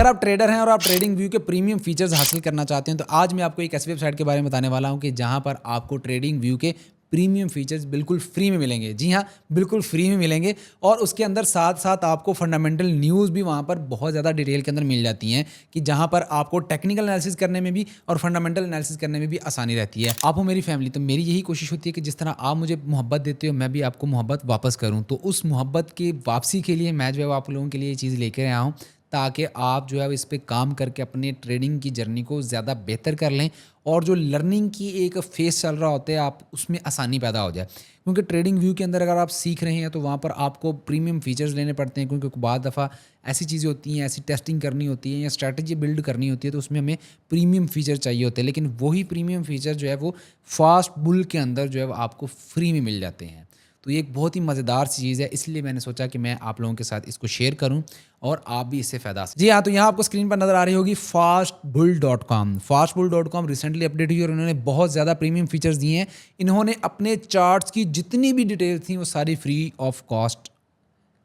अगर आप ट्रेडर हैं और आप ट्रेडिंग व्यू के प्रीमियम फीचर्स हासिल करना चाहते हैं तो आज मैं आपको एक ऐसी वेबसाइट के बारे में बताने वाला हूं कि जहां पर आपको ट्रेडिंग व्यू के प्रीमियम फीचर्स बिल्कुल फ्री में मिलेंगे। जी हाँ, बिल्कुल फ्री में मिलेंगे। और उसके अंदर साथ साथ आपको फंडामेंटल न्यूज़ भी वहाँ पर बहुत ज़्यादा डिटेल के अंदर मिल जाती हैं कि जहाँ पर आपको टेक्निकल एनालिसिस करने में भी और फंडामेंटल एनालिसिस करने में भी आसानी रहती है। आप हो मेरी फैमिली, तो मेरी यही कोशिश होती है कि जिस तरह आप मुझे मोहब्बत देते हो मैं भी आपको मोहब्बत वापस करूँ। तो उस मोहब्बत की वापसी के लिए मैं जो है आप लोगों के लिए ये चीज़ लेकर आया हूँ ताकि आप जो है इस पे काम करके अपने ट्रेडिंग की जर्नी को ज़्यादा बेहतर कर लें और जो लर्निंग की एक फ़ेज़ चल रहा होता है आप उसमें आसानी पैदा हो जाए। क्योंकि ट्रेडिंग व्यू के अंदर अगर आप सीख रहे हैं तो वहाँ पर आपको प्रीमियम फ़ीचर्स लेने पड़ते हैं, क्योंकि बाद दफ़ा ऐसी चीज़ें होती हैं, ऐसी टेस्टिंग करनी होती है या स्ट्रैटेजी बिल्ड करनी होती है तो उसमें हमें प्रीमियम फ़ीचर चाहिए होते हैं। लेकिन वही प्रीमियम फ़ीचर जो है वो फास्ट बुल के अंदर जो है वो आपको फ्री में मिल जाते हैं। तो ये एक बहुत ही मज़ेदार सी चीज़ है, इसलिए मैंने सोचा कि मैं आप लोगों के साथ इसको शेयर करूं और आप भी इससे फ़ायदा। जी हाँ, तो यहाँ आपको स्क्रीन पर नज़र आ रही होगी fastbull.com। fastbull.com रिसेंटली अपडेट हुई और उन्होंने बहुत ज़्यादा प्रीमियम फीचर्स दिए हैं। इन्होंने अपने चार्ट्स की जितनी भी डिटेल थी वो सारी फ्री ऑफ कॉस्ट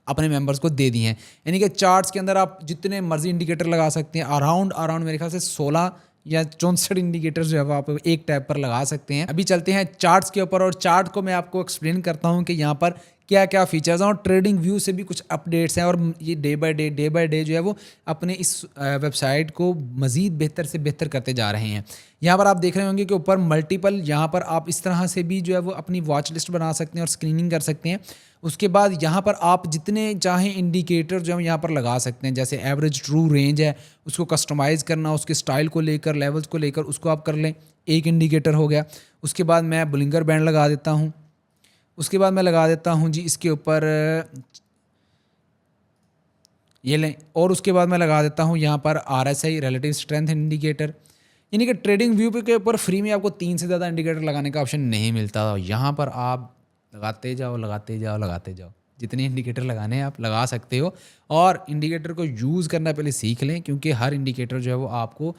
अपने मेंबर्स को दे दी हैं। यानी कि चार्ट्स के अंदर आप जितने मर्जी इंडिकेटर लगा सकते हैं। अराउंड मेरे ख्याल से 16 या 64 इंडिकेटर्स जो है वो आप एक टैब पर लगा सकते हैं। अभी चलते हैं चार्ट्स के ऊपर और चार्ट को मैं आपको एक्सप्लेन करता हूं कि यहाँ पर क्या क्या फीचर्स हैं और ट्रेडिंग व्यू से भी कुछ अपडेट्स हैं। और ये डे बाय डे जो है वो अपने इस वेबसाइट को मज़ीद बेहतर से बेहतर करते जा रहे हैं। यहाँ पर आप देख रहे होंगे कि ऊपर मल्टीपल, यहाँ पर आप इस तरह से भी जो है वो अपनी वॉच लिस्ट बना सकते हैं और स्क्रीनिंग कर सकते हैं। उसके बाद यहाँ पर आप जितने चाहें इंडिकेटर जो है यहाँ पर लगा सकते हैं। जैसे एवरेज ट्रू रेंज है, उसको कस्टमाइज़ करना, उसके स्टाइल को लेकर, लेवल्स को लेकर उसको आप कर लें, एक इंडिकेटर हो गया। उसके बाद मैं बुलिंगर बैंड लगा देता हूँ। उसके बाद मैं लगा देता हूँ जी इसके ऊपर ये लें, और उसके बाद मैं लगा देता हूँ यहाँ पर RSI रिलेटिव स्ट्रेंथ इंडिकेटर। यानी कि ट्रेडिंग व्यू के ऊपर फ्री में आपको 3 से ज़्यादा इंडिकेटर लगाने का ऑप्शन नहीं मिलता। यहाँ पर आप लगाते जाओ लगाते जाओ लगाते जाओ, जितने इंडिकेटर लगाने हैं आप लगा सकते हो। और इंडिकेटर को यूज़ करना पहले सीख लें, क्योंकि हर इंडिकेटर जो है वो आपको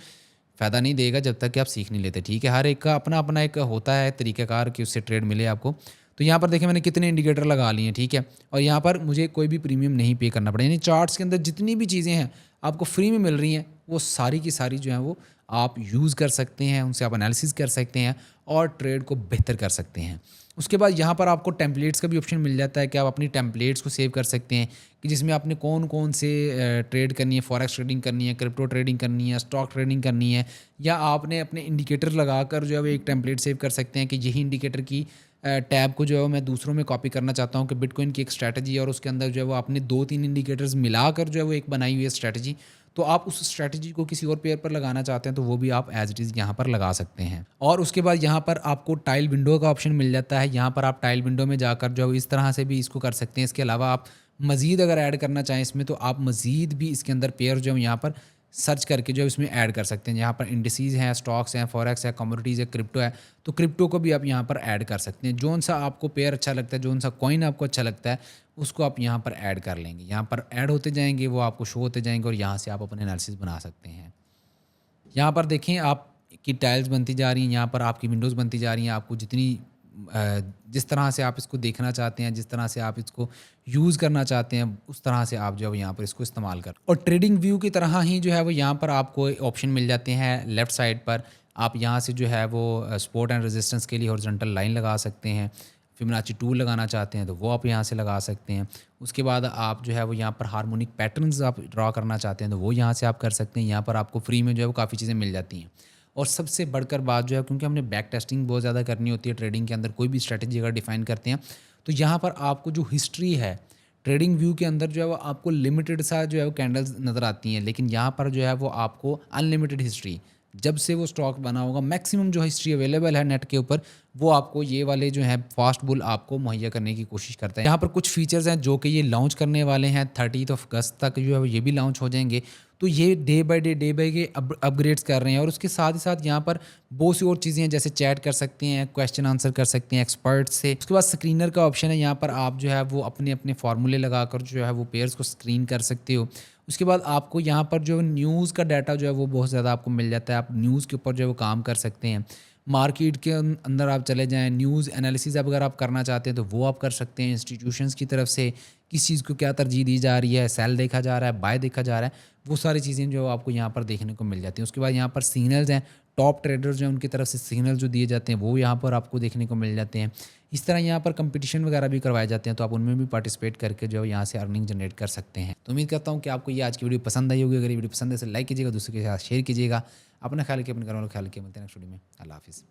फ़ायदा नहीं देगा जब तक कि आप सीख नहीं लेते। ठीक है, हर एक का अपना अपना एक होता है तरीक़ाकार कि उससे ट्रेड मिले आपको। तो यहाँ पर देखिए मैंने कितने इंडिकेटर लगा लिए हैं। ठीक है, और यहाँ पर मुझे कोई भी प्रीमियम नहीं पे करना पड़ा। यानी चार्ट्स के अंदर जितनी भी चीज़ें हैं आपको फ्री में मिल रही हैं, वो सारी की सारी जो हैं वो आप यूज़ कर सकते हैं, उनसे आप एनालिसिस कर सकते हैं और ट्रेड को बेहतर कर सकते हैं। उसके बाद यहाँ पर आपको टेम्पलेट्स का भी ऑप्शन मिल जाता है कि आप अपनी टेम्पलेट्स को सेव कर सकते हैं कि जिसमें आपने कौन कौन से ट्रेड करनी है, फॉरेक्स ट्रेडिंग करनी है, क्रिप्टो ट्रेडिंग करनी है, स्टॉक ट्रेडिंग करनी है, या आपने अपने इंडिकेटर लगाकर जो है वो एक टेम्पलेट सेव कर सकते हैं कि यही इंडिकेटर की टैब को जो है मैं दूसरों में कॉपी करना चाहता हूँ कि बिटकॉइन की एक स्ट्रैटेजी है और उसके अंदर जो है वो आपने 2-3 इंडिकेटर्स मिलाकर जो है वो एक बनाई हुई है स्ट्रैटेजी। तो आप उस स्ट्रैटेजी को किसी और पेयर पर लगाना चाहते हैं तो वो भी आप एज इट इज़ यहाँ पर लगा सकते हैं। और उसके बाद यहाँ पर आपको टाइल विंडो का ऑप्शन मिल जाता है। यहाँ पर आप टाइल विंडो में जाकर जो इस तरह से भी इसको कर सकते हैं। इसके अलावा आप मज़ीद अगर ऐड करना चाहें इसमें तो आप मज़ीद भी इसके अंदर पेयर जो है यहाँ पर सर्च करके जो इसमें ऐड कर सकते हैं। यहाँ पर इंडिसीज़ हैं, स्टॉक्स हैं, फॉरेक्स है, कमोडिटीज़ है, क्रिप्टो है, तो क्रिप्टो को भी आप यहाँ पर ऐड कर सकते हैं। जौन सा आपको पेयर अच्छा लगता है, जौन सा कॉइन आपको अच्छा लगता है उसको आप यहाँ पर ऐड कर लेंगे। यहाँ पर ऐड होते जाएंगे, वो आपको शो होते जाएंगे और यहाँ से आप अपने एनालिसिस बना सकते हैं। यहाँ पर देखें आप की टाइल्स बनती जा रही हैं, यहाँ पर आपकी विंडोज़ बनती जा रही हैं। आपको जितनी जिस तरह से आप इसको देखना चाहते हैं, जिस तरह से आप इसको यूज़ करना चाहते हैं, उस तरह से आप जो है यहाँ पर इसको इस्तेमाल कर। और ट्रेडिंग व्यू की तरह ही जो है वो यहाँ पर आपको ऑप्शन मिल जाते हैं लेफ़्ट साइड पर। आप यहाँ से जो है वो सपोर्ट एंड रेजिस्टेंस के लिए हॉरिजॉन्टल लाइन लगा सकते हैं। फिबोनाची टूल लगाना चाहते हैं तो वो आप यहाँ से लगा सकते हैं। उसके बाद आप जो है वो यहाँ पर हार्मोनिक पैटर्न्स आप ड्रॉ करना चाहते हैं तो वो यहाँ से आप कर सकते हैं। यहाँ पर आपको फ्री में जो है वो काफ़ी चीज़ें मिल जाती हैं। और सबसे बढ़कर बात जो है, क्योंकि हमने बैक टेस्टिंग बहुत ज़्यादा करनी होती है ट्रेडिंग के अंदर, कोई भी स्ट्रैटेजी अगर डिफाइन करते हैं तो यहाँ पर आपको जो हिस्ट्री है ट्रेडिंग व्यू के अंदर जो है वो आपको लिमिटेड सा जो है वो कैंडल्स नज़र आती हैं, लेकिन यहाँ पर जो है वो आपको अनलिमिटेड हिस्ट्री, जब से वो स्टॉक बना होगा मैक्सिमम जो हिस्ट्री अवेलेबल है नेट के ऊपर वो आपको ये वाले जो है फास्ट बुल आपको मुहैया करने की कोशिश करता है। यहाँ पर कुछ फीचर्स हैं जो कि ये लॉन्च करने वाले हैं 30 अगस्त तक जो है वो ये भी लॉन्च हो जाएंगे। तो ये डे बाय डे अपग्रेड्स कर रहे हैं। और उसके साथ ही साथ यहाँ पर बहुत सी और चीज़ें हैं, जैसे चैट कर सकते हैं, क्वेश्चन आंसर कर सकते हैं एक्सपर्ट से। उसके बाद स्क्रीनर का ऑप्शन है, यहाँ पर आप जो है वो अपने अपने फार्मूले लगाकर जो है वो पेयर्स को स्क्रीन कर सकते हो। उसके बाद आपको यहाँ पर जो न्यूज़ का डाटा जो है वो बहुत ज़्यादा आपको मिल जाता है। आप न्यूज़ के ऊपर जो है वो काम कर सकते हैं। मार्केट के अंदर आप चले जाएं, न्यूज़ एनालिसिस अगर आप करना चाहते हैं तो वो आप कर सकते हैं इंस्टीट्यूशंस की तरफ से किस चीज़ को क्या तरजीह दी जा रही है, सेल देखा जा रहा है, बाय देखा जा रहा है, वो सारी चीज़ें जो आपको यहाँ पर देखने को मिल जाती हैं। उसके बाद यहाँ पर सिग्नल्स हैं, टॉप ट्रेडर्स जो हैं उनकी तरफ से सिग्नल जो दिए जाते हैं वो यहाँ पर आपको देखने को मिल जाते हैं। इस तरह यहाँ पर कंपटीशन वगैरह भी करवाए जाते हैं, तो आप उनमें भी पार्टिसिपेट करके जो यहाँ से अर्निंग जनरेट कर सकते हैं। तो उम्मीद करता हूँ कि आपको ये आज की वीडियो पसंद आई होगी। अगर ये वीडियो पसंद है तो लाइक कीजिएगा, दूसरों के साथ शेयर कीजिएगा। अपना ख्याल रखिए, अपने घर वालों का ख्याल रखिए। मिलते हैं नेक्स्ट वीडियो में। अल्लाह हाफिज़।